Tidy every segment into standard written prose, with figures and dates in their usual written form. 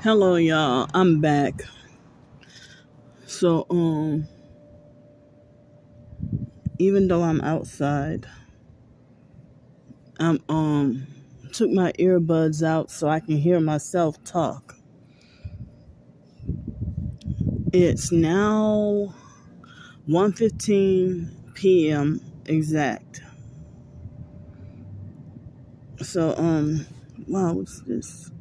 Hello, y'all. I'm back. So, even though I'm outside, I'm took my earbuds out so I can hear myself talk. It's now 1:15 p.m. exact. So, wow, what's this?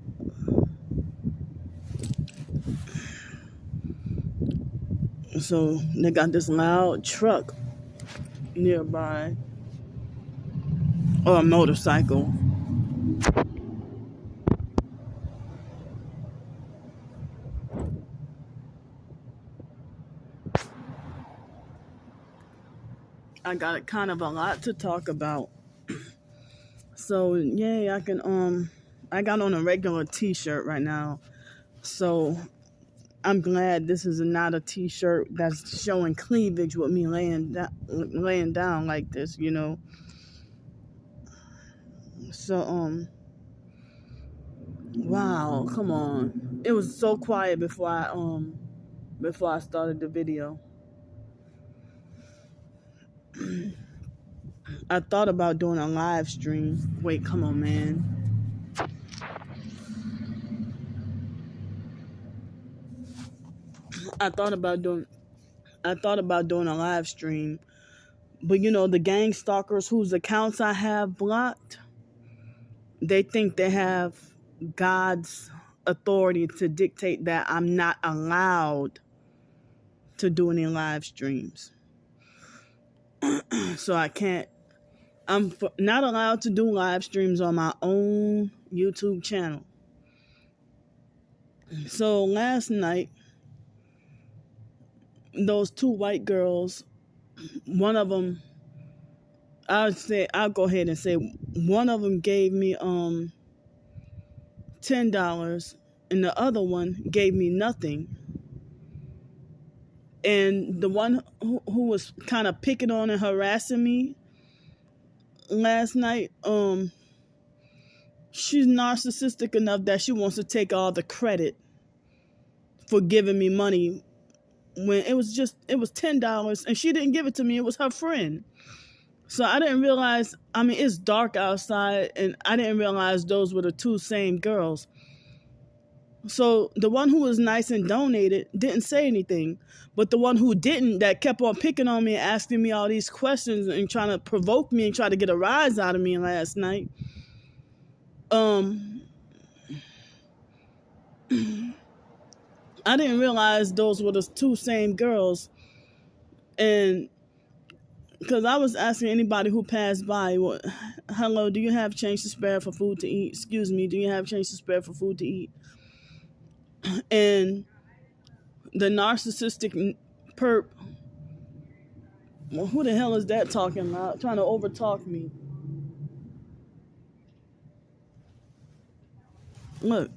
So they got this loud truck nearby, or a motorcycle. I got kind of a lot to talk about. So yay, I got on a regular t-shirt right now. So I'm glad this is not a t-shirt that's showing cleavage with me laying down like this, you know. So wow, come on. It was so quiet before I started the video. I thought about doing a live stream. Wait, come on, man. I thought about doing a live stream, but you know, the gang stalkers whose accounts I have blocked, they think they have God's authority to dictate that I'm not allowed to do any live streams. So I'm not allowed to do live streams on my own YouTube channel. So last night, those two white girls, one of them, I'll go ahead and say one of them gave me $10, and the other one gave me nothing. And the one who was kind of picking on and harassing me last night, she's narcissistic enough that she wants to take all the credit for giving me money when it was $10 and she didn't give it to me. It was her friend. So I didn't realize, it's dark outside and I didn't realize those were the two same girls. So the one who was nice and donated didn't say anything. But the one who didn't, that kept on picking on me and asking me all these questions and trying to provoke me and try to get a rise out of me last night, I didn't realize those were the two same girls. And because I was asking anybody who passed by, hello, do you have change to spare for food to eat? Excuse me, do you have change to spare for food to eat? And the narcissistic perp, well, who the hell is that talking loud, trying to overtalk me? Look,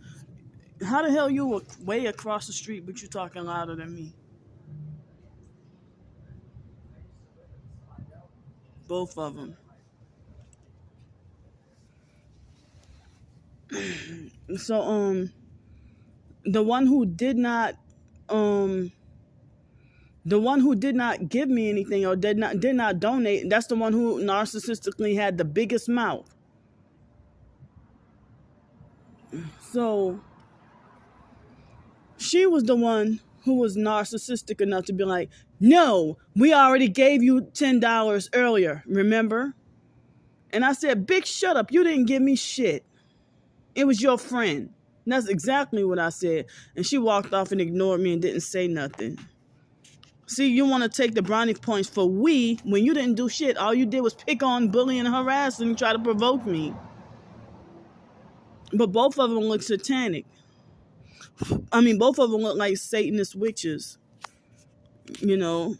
how the hell you were way across the street but you talking louder than me? Both of them. So the one who did not give me anything or did not donate, that's the one who narcissistically had the biggest mouth. So she was the one who was narcissistic enough to be like, no, we already gave you $10 earlier, remember? And I said, bitch, shut up. You didn't give me shit. It was your friend. And that's exactly what I said. And she walked off and ignored me and didn't say nothing. See, you want to take the brownie points for we when you didn't do shit. All you did was pick on, bully, and harass and try to provoke me. But both of them look satanic. Both of them look like Satanist witches. You know,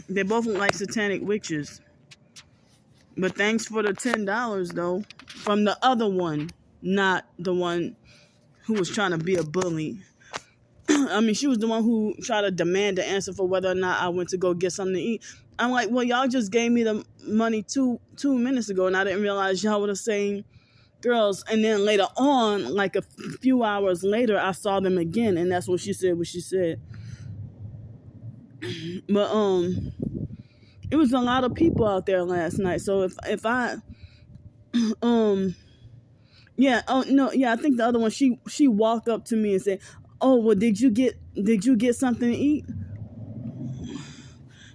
they both look like satanic witches. But thanks for the $10, though, from the other one, not the one who was trying to be a bully. She was the one who tried to demand the answer for whether or not I went to go get something to eat. I'm like, well, y'all just gave me the money two minutes ago, and I didn't realize y'all were the same girls. And then later on, like a few hours later, I saw them again, and that's what she said. But it was a lot of people out there last night. So if I yeah, oh no, yeah, I think the other one, she walked up to me and said, "Oh, well, did you get something to eat?"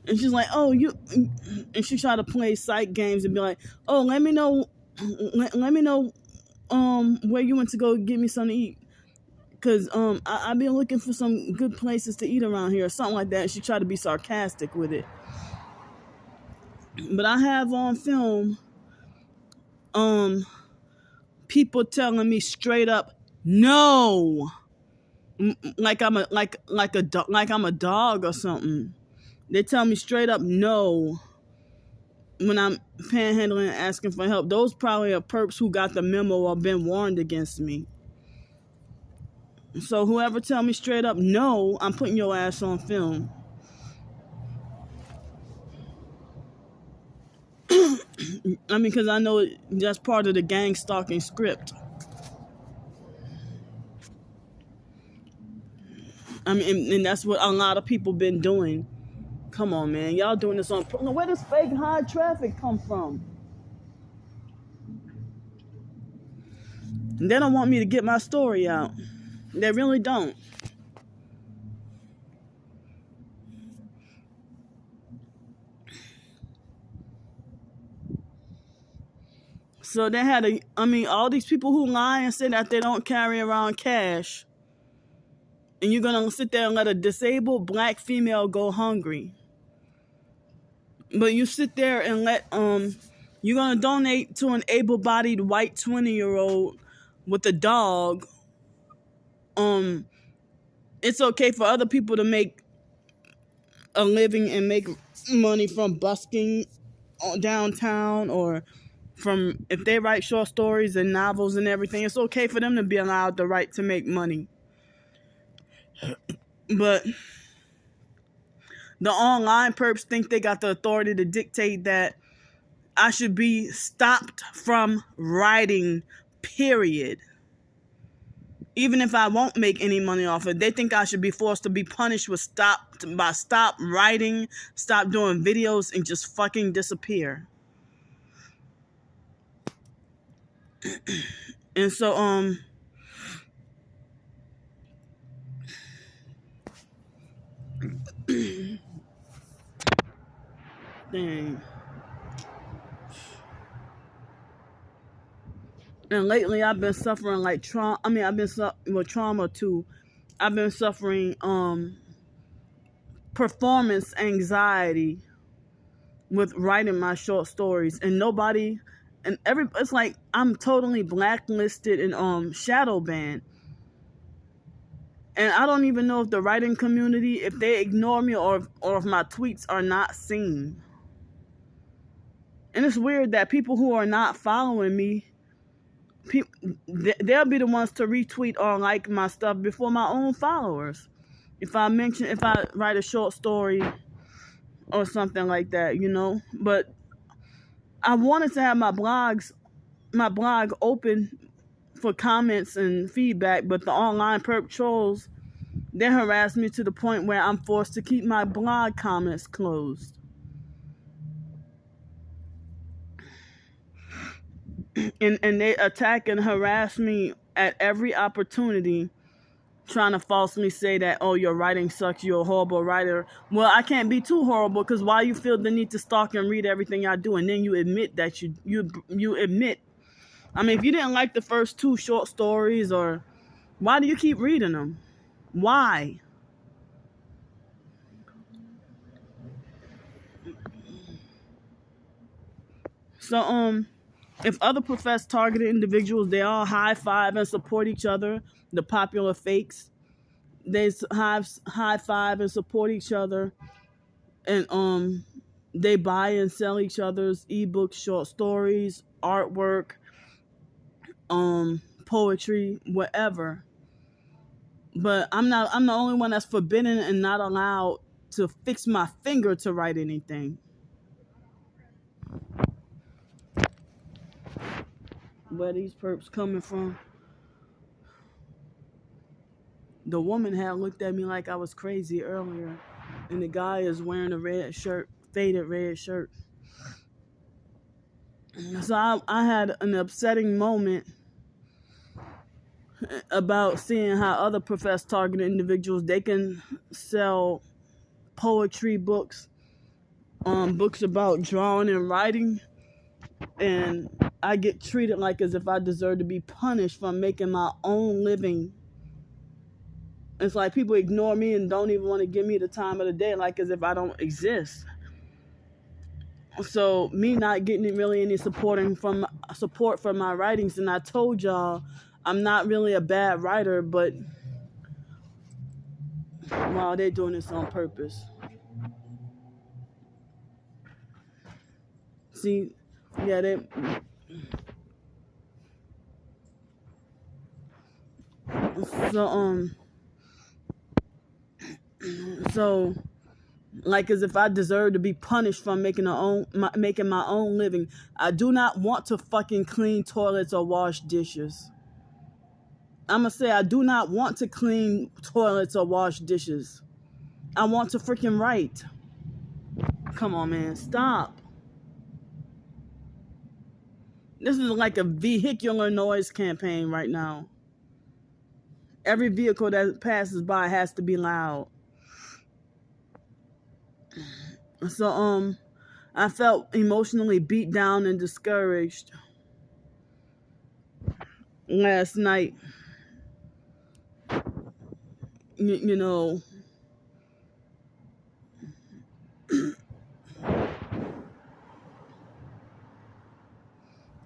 And she's like, "Oh, you," and she tried to play psych games and be like, "Oh, let me know where you went to go get me something to eat, cause I've been looking for some good places to eat around here," or something like that. And she tried to be sarcastic with it. But I have on film people telling me straight up no, like I'm a dog or something. They tell me straight up no when I'm panhandling and asking for help. Those probably are perps who got the memo or been warned against me. So whoever tell me straight up no, I'm putting your ass on film. I mean, because I know that's part of the gang stalking script. I mean, and that's what a lot of people been doing. Come on, man. Y'all doing this on... Where does fake high traffic come from? They don't want me to get my story out. They really don't. So they had all these people who lie and say that they don't carry around cash. And you're going to sit there and let a disabled black female go hungry. But you sit there and let, you're going to donate to an able-bodied white 20-year-old with a dog. It's okay for other people to make a living and make money from busking downtown, or from, if they write short stories and novels and everything, it's okay for them to be allowed the right to make money. But the online perps think they got the authority to dictate that I should be stopped from writing, period. Even if I won't make any money off it, they think I should be forced to be punished with stop writing, stop doing videos, and just fucking disappear. And so, dang. And lately I've been suffering like trauma. I mean, I've been with trauma too. I've been suffering performance anxiety with writing my short stories, and nobody, and it's like I'm totally blacklisted and shadow banned. And I don't even know if the writing community, if they ignore me, or if my tweets are not seen. And it's weird that people who are not following me, they'll be the ones to retweet or like my stuff before my own followers. If I write a short story or something like that, you know. But I wanted to have my blog open for comments and feedback, but the online perp trolls, they harass me to the point where I'm forced to keep my blog comments closed. And they attack and harass me at every opportunity, trying to falsely say that, oh, your writing sucks, you're a horrible writer. Well, I can't be too horrible, because why you feel the need to stalk and read everything I do, and then you admit that you admit. I mean, if you didn't like the first 2 short stories, or why do you keep reading them? Why? So, if other professed targeted individuals, they all high five and support each other, the popular fakes, they high five and support each other, and they buy and sell each other's ebooks, short stories, artwork, poetry, whatever. But I'm the only one that's forbidden and not allowed to fix my finger to write anything. where these perps coming from. The woman had looked at me like I was crazy earlier, and the guy is wearing a red shirt, faded red shirt. So I had an upsetting moment about seeing how other professed targeted individuals, they can sell poetry books, books about drawing and writing, and I get treated like as if I deserve to be punished for making my own living. It's like people ignore me and don't even want to give me the time of the day, like as if I don't exist. So me not getting really any support for my writings, and I told y'all I'm not really a bad writer, but wow, they're doing this on purpose. See, yeah, so so like as if I deserve to be punished for making my own living. I do not want to fucking clean toilets or wash dishes. I'ma say I do not want to clean toilets or wash dishes. I want to freaking write. Come on, man, stop. This is like a vehicular noise campaign right now. Every vehicle that passes by has to be loud. So I felt emotionally beat down and discouraged last night. You know,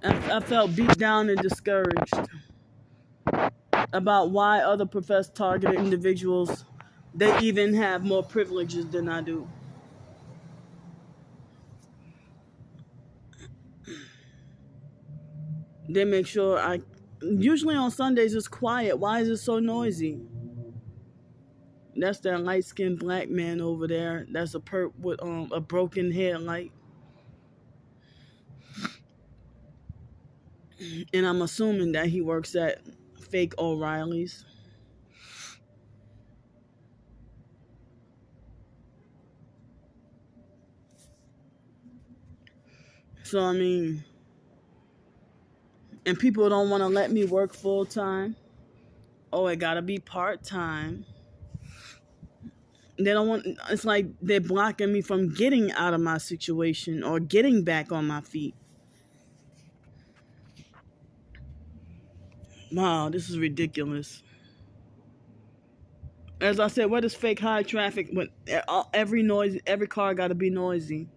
I felt beat down and discouraged about why other professed targeted individuals, they even have more privileges than I do. They make sure usually on Sundays it's quiet. Why is it so noisy? That's that light-skinned black man over there. That's a perp with a broken headlight. And I'm assuming that he works at fake O'Reilly's. So, I mean, and people don't want to let me work full-time. Oh, it gotta be part-time. They don't want, it's like they're blocking me from getting out of my situation or getting back on my feet. Wow, this is ridiculous. As I said, what is fake high traffic when every car got to be noisy?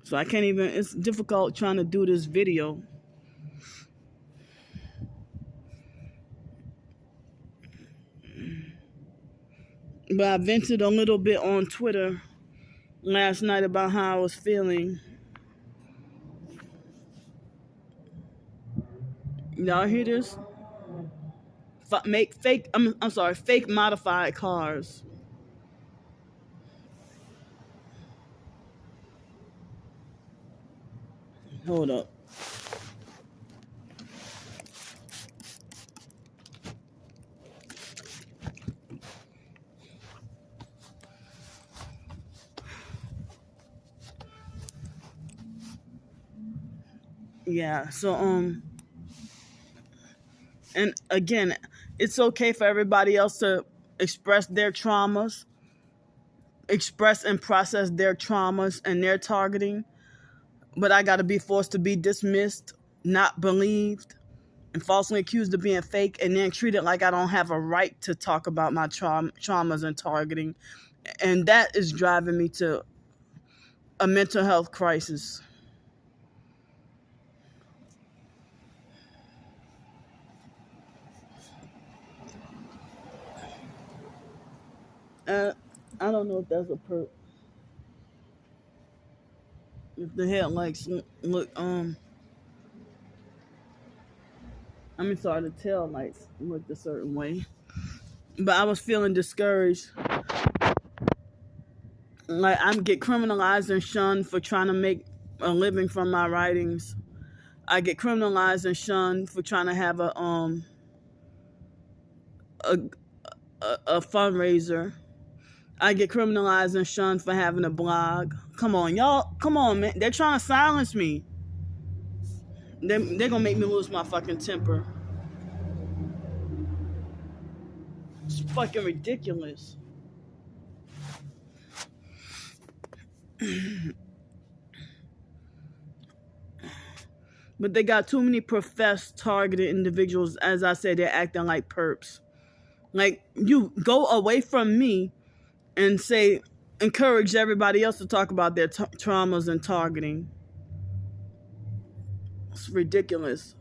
So I can't even, it's difficult trying to do this video. But I vented a little bit on Twitter last night about how I was feeling. Y'all hear this? Fake modified cars. Hold up. Yeah, so and again, it's okay for everybody else to express their traumas, express and process their traumas and their targeting, but I got to be forced to be dismissed, not believed, and falsely accused of being fake, and then treated like I don't have a right to talk about my traumas and targeting. And that is driving me to a mental health crisis. I don't know if that's a perk. If the headlights look, the tail lights looked a certain way. But I was feeling discouraged Like, I get criminalized and shunned for trying to make a living from my writings. I get criminalized and shunned for trying to have a fundraiser. I get criminalized and shunned for having a blog. Come on, y'all. Come on, man. They're trying to silence me. They're gonna make me lose my fucking temper. It's fucking ridiculous. But they got too many professed targeted individuals. As I said, they're acting like perps. Like, you go away from me and encourage everybody else to talk about their traumas and targeting. It's ridiculous.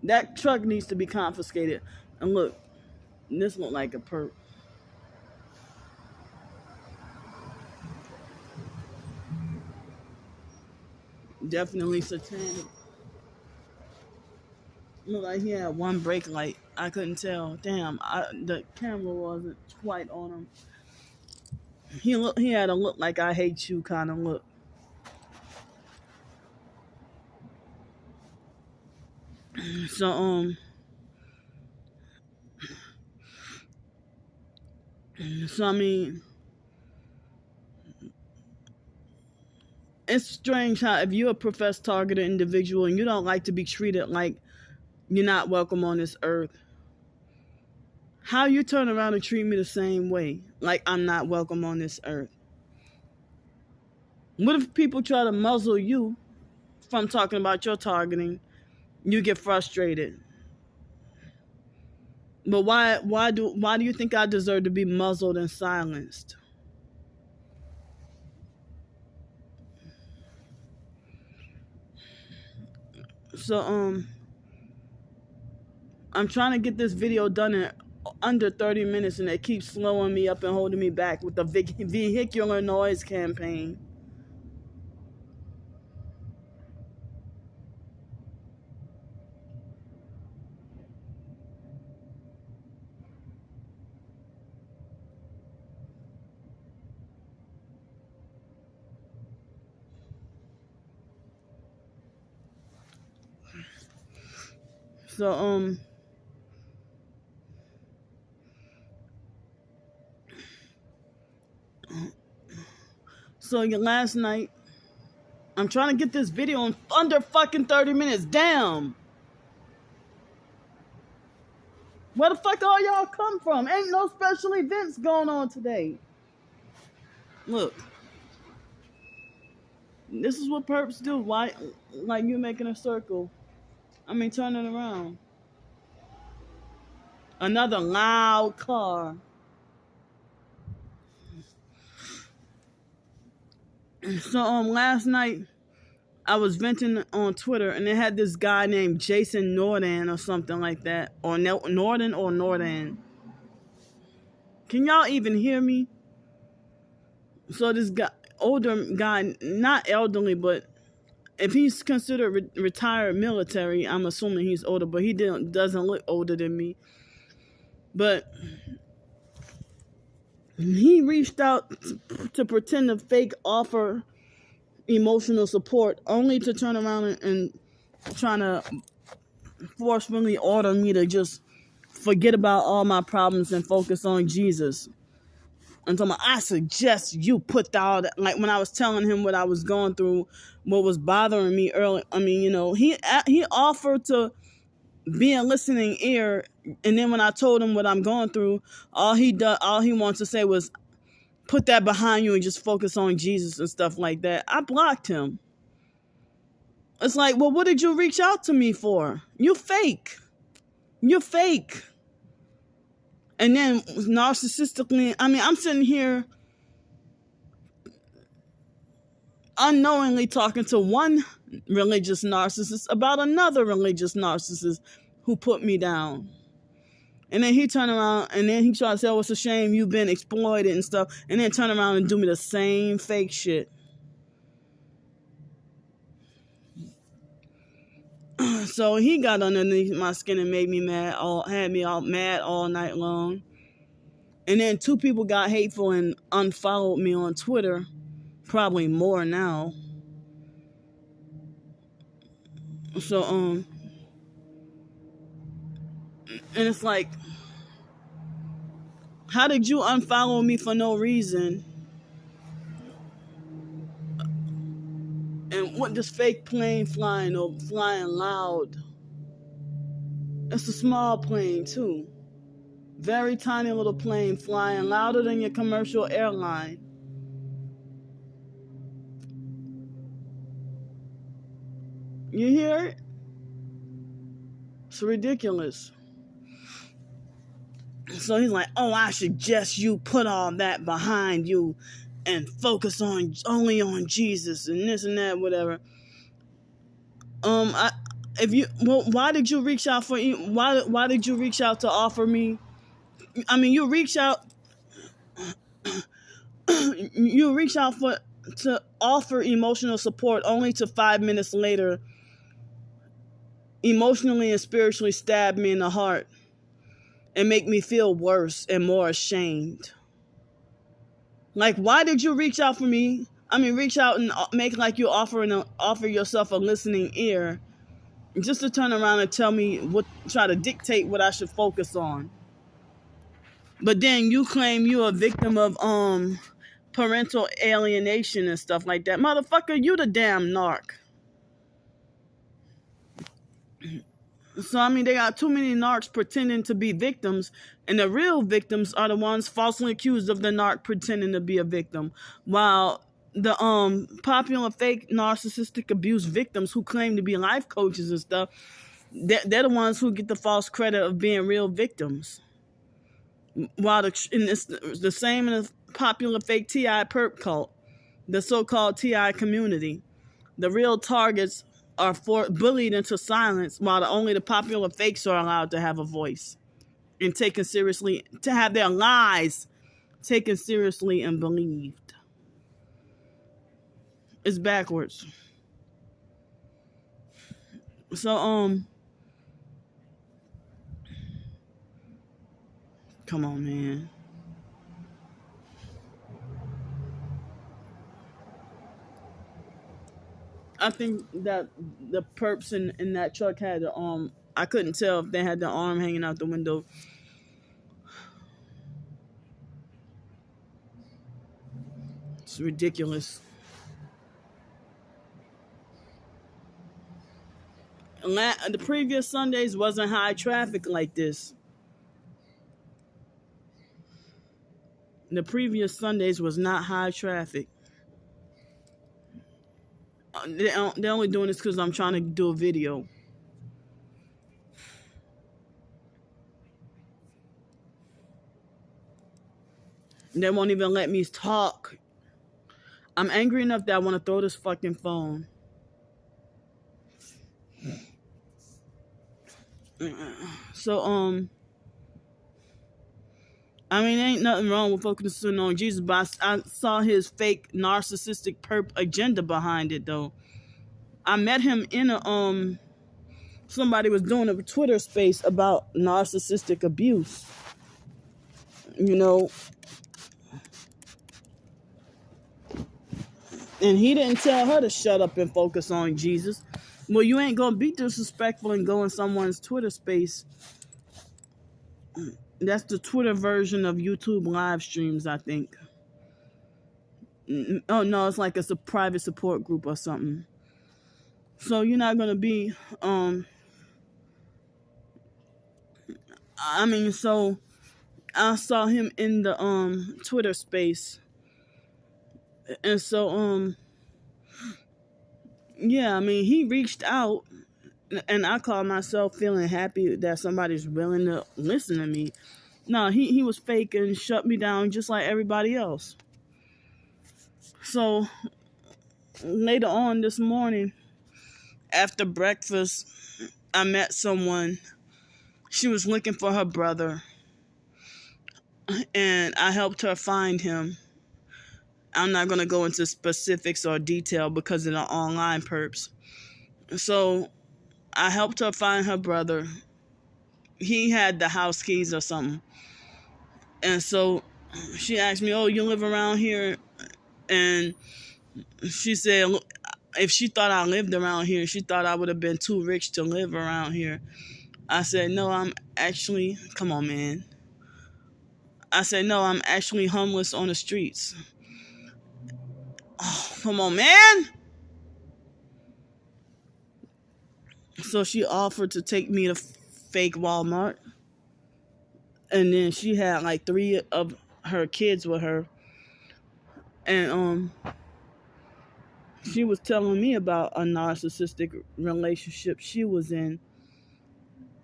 That truck needs to be confiscated. And look, this look like a perp. Definitely satanic. Look like he had one brake light. I couldn't tell. Damn, the camera wasn't quite on him. He had a look like I hate you kind of look. So I mean, it's strange how if you're a professed targeted individual and you don't like to be treated like you're not welcome on this earth, how you turn around and treat me the same way, like I'm not welcome on this earth? What if people try to muzzle you from talking about your targeting? You get frustrated. But why do you think I deserve to be muzzled and silenced? So I'm trying to get this video done in under 30 minutes, and it keeps slowing me up and holding me back with the vehicular noise campaign. So last night, I'm trying to get this video in under fucking 30 minutes. Damn. Where the fuck all y'all come from? Ain't no special events going on today. Look. This is what perps do. Why? Like you making a circle. I mean, turn it around. Another loud car. So last night I was venting on Twitter, and it had this guy named Jason Nordan or something like that, or Nordan. Can y'all even hear me? So this guy, older guy, not elderly, but if he's considered retired military, I'm assuming he's older, but he doesn't look older than me. But he reached out to pretend to fake offer emotional support, only to turn around and trying to forcefully order me to just forget about all my problems and focus on Jesus. And so I suggest you put all that, like when I was telling him what I was going through, what was bothering me early. I mean, you know, he offered to be a listening ear, and then when I told him what I'm going through, all he wants to say was, put that behind you and just focus on Jesus and stuff like that. I blocked him. It's like, well, what did you reach out to me for? You're fake. You're fake. And then narcissistically, I mean, I'm sitting here unknowingly talking to one religious narcissist about another religious narcissist who put me down. And then he turned around and then he tried to say, oh, it's a shame you've been exploited and stuff. And then turn around and do me the same fake shit. So he got underneath my skin and made me mad, had me all mad all night long. And then 2 people got hateful and unfollowed me on Twitter. Probably more now. So, and it's like, how did you unfollow me for no reason? And what this fake plane flying or flying loud? It's a small plane too. Very tiny little plane flying louder than your commercial airline. You hear it? It's ridiculous. So he's like, oh, I suggest you put all that behind you and focus on only on Jesus and this and that, whatever. Why did you reach out for? Why did you reach out to offer me? I mean, you reach out to offer emotional support, only to 5 minutes later, emotionally and spiritually stab me in the heart and make me feel worse and more ashamed. Like, why did you reach out for me? I mean, reach out and make like you offer yourself a listening ear, just to turn around and try to dictate what I should focus on. But then you claim you're a victim of parental alienation and stuff like that. Motherfucker, you the damn narc. So, I mean, they got too many narcs pretending to be victims, and the real victims are the ones falsely accused of the narc pretending to be a victim. While the popular fake narcissistic abuse victims who claim to be life coaches and stuff, they're the ones who get the false credit of being real victims. While it's the same in the popular fake TI perp cult, the so-called TI community. The real targets are bullied into silence, while only the popular fakes are allowed to have a voice and taken seriously, to have their lies taken seriously and believed. It's backwards. So, come on, man. I think that the perps in that truck had the I couldn't tell if they had the arm hanging out the window. It's ridiculous. The previous Sundays wasn't high traffic like this. The previous Sundays was not high traffic. They're only doing this because I'm trying to do a video. They won't even let me talk. I'm angry enough that I want to throw this fucking phone. So, I mean, ain't nothing wrong with focusing on Jesus, but I saw his fake narcissistic perp agenda behind it, though. I met him in somebody was doing a Twitter space about narcissistic abuse. You know, and he didn't tell her to shut up and focus on Jesus. Well, you ain't gonna be disrespectful and go in someone's Twitter space. That's the Twitter version of YouTube live streams, I think. Oh, no, it's like it's a private support group or something. So you're not going to be, I mean, so I saw him in the Twitter space. And so, yeah, I mean, he reached out, and I call myself feeling happy that somebody's willing to listen to me. No, he was fake and shut me down just like everybody else. So later on this morning, after breakfast, I met someone. She was looking for her brother, and I helped her find him. I'm not going to go into specifics or detail because of the online perps. So I helped her find her brother. He had the house keys or something. And so she asked me, "Oh, you live around here?" And she said, if she thought I lived around here, she thought I would have been too rich to live around here. I said, no, I'm actually, come on, man. I said, no, I'm actually homeless on the streets. Oh, come on, man. So she offered to take me to fake Walmart. And then she had like 3 of her kids with her. And she was telling me about a narcissistic relationship she was in.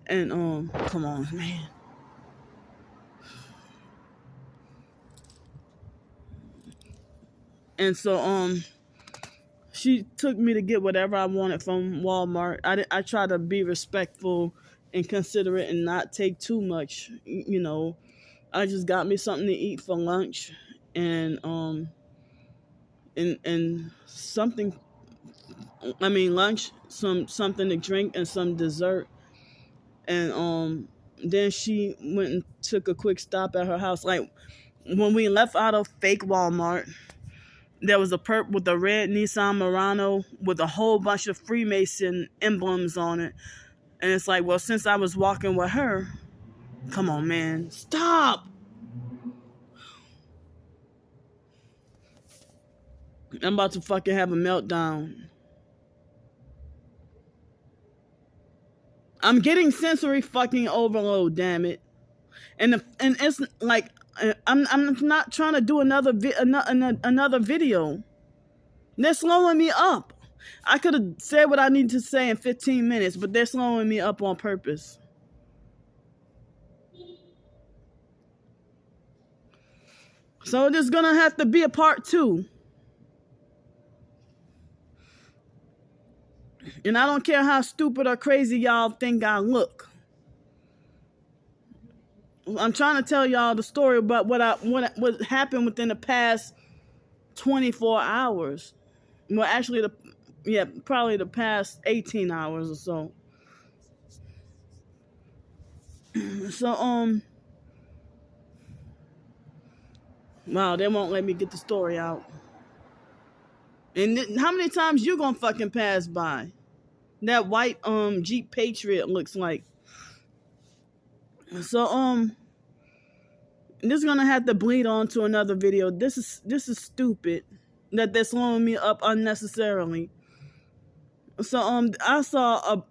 And come on, man. And so she took me to get whatever I wanted from Walmart. I tried to be respectful and considerate and not take too much. I just got me something to eat for lunch, and something. I mean, lunch, something to drink, and some dessert. And then she went and took a quick stop at her house. Like when we left out of fake Walmart, there was a perp with a red Nissan Murano with a whole bunch of Freemason emblems on it. And it's like, well, since I was walking with her, come on, man, stop. I'm about to fucking have a meltdown. I'm getting sensory fucking overload, damn it. And it's like, I'm not trying to do another video. They're slowing me up. I could have said what I need to say in 15 minutes, but they're slowing me up on purpose. So there's gonna have to be a part 2. And I don't care how stupid or crazy y'all think I look. I'm trying to tell y'all the story about what happened within the past 24 hours. Well, actually, probably the past 18 hours or so. So, wow, they won't let me get the story out. And how many times you gonna fucking pass by? That white Jeep Patriot looks like. So this is gonna have to bleed on to another video. This is stupid that they're slowing me up unnecessarily. So I saw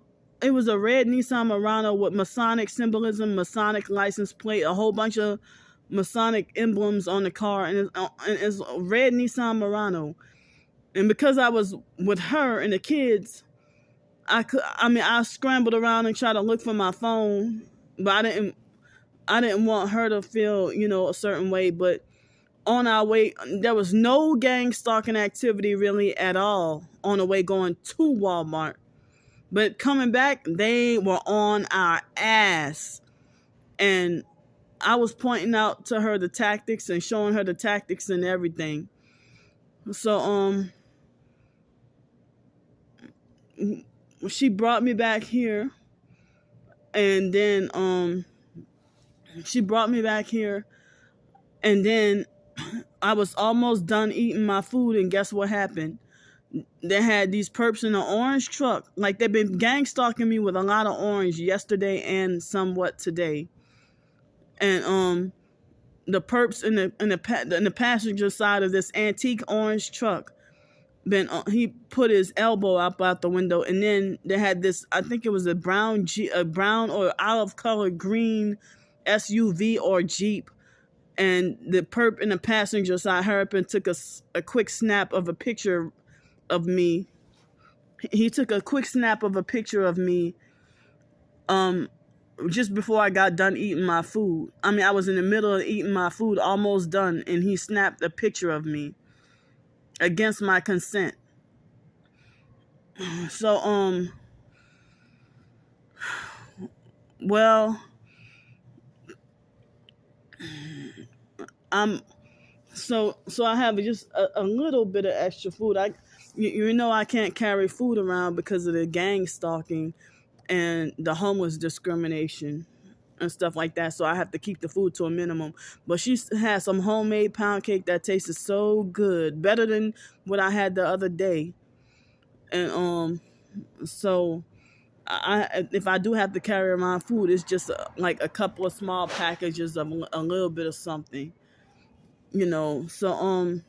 it was a red Nissan Murano with Masonic symbolism, Masonic license plate, a whole bunch of Masonic emblems on the car, and it's a red Nissan Murano. And because I was with her and the kids, I scrambled around and tried to look for my phone, but I didn't want her to feel, a certain way. But on our way, there was no gang stalking activity really at all on the way going to Walmart. But coming back, they were on our ass. And I was pointing out to her the tactics and showing her the tactics and everything. So, she brought me back here. And then, I was almost done eating my food, and guess what happened? They had these perps in an orange truck. Like, they've been gang stalking me with a lot of orange yesterday and somewhat today. And the perps in the passenger side of this antique orange truck, he put his elbow up out the window, and then they had this, I think it was a brown or olive colored green SUV or Jeep. And the perp in the passenger side hurried up and took a quick snap of a picture of me. He took a quick snap of a picture of me just before I got done eating my food. I mean, I was in the middle of eating my food, almost done, and he snapped a picture of me against my consent. So, well, so I have just a little bit of extra food. I can't carry food around because of the gang stalking and the homeless discrimination. and stuff like that. So I have to keep the food to a minimum. But she has some homemade pound cake that tasted so good, better than what I had the other day. And so if I do have to carry around food, it's just like a couple of small packages of a little bit of something, you know. So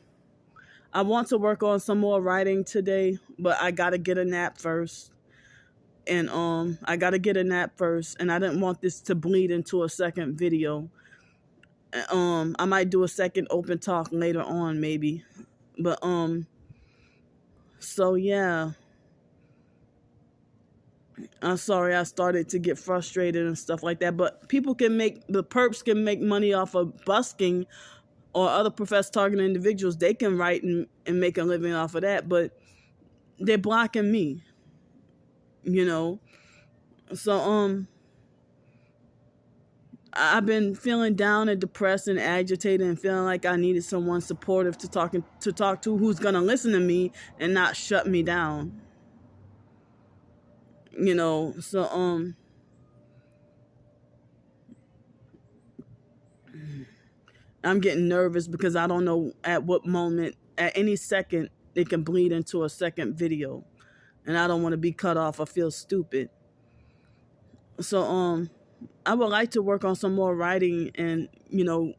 I want to work on some more writing today, but I gotta get a nap first. And I gotta get a nap first, and I didn't want this to bleed into a second video. I might do a second open talk later on, maybe. But so yeah. I'm sorry I started to get frustrated and stuff like that. But the perps can make money off of busking, or other professed target individuals. They can write and make a living off of that, but they're blocking me, you know. So I've been feeling down and depressed and agitated and feeling like I needed someone supportive to talk to who's gonna listen to me and not shut me down. You know, so I'm getting nervous because I don't know at what moment, at any second, it can bleed into a second video. And I don't want to be cut off or feel stupid. So I would like to work on some more writing and, you know,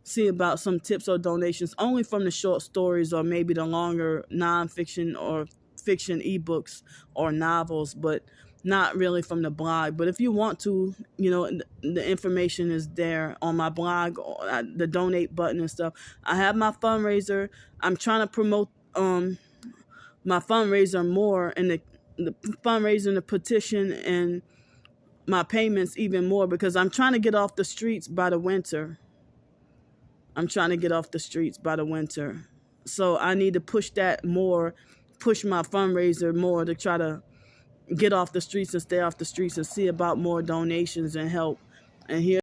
see about some tips or donations, only from the short stories or maybe the longer nonfiction or fiction ebooks or novels, but not really from the blog. But if you want to, you know, the information is there on my blog, or the donate button and stuff. I have my fundraiser. I'm trying to promote my fundraiser more, and the fundraiser and the petition and my payments even more, because I'm trying to get off the streets by the winter. So I need to push that more, push my fundraiser more to try to get off the streets and stay off the streets and see about more donations and help. And here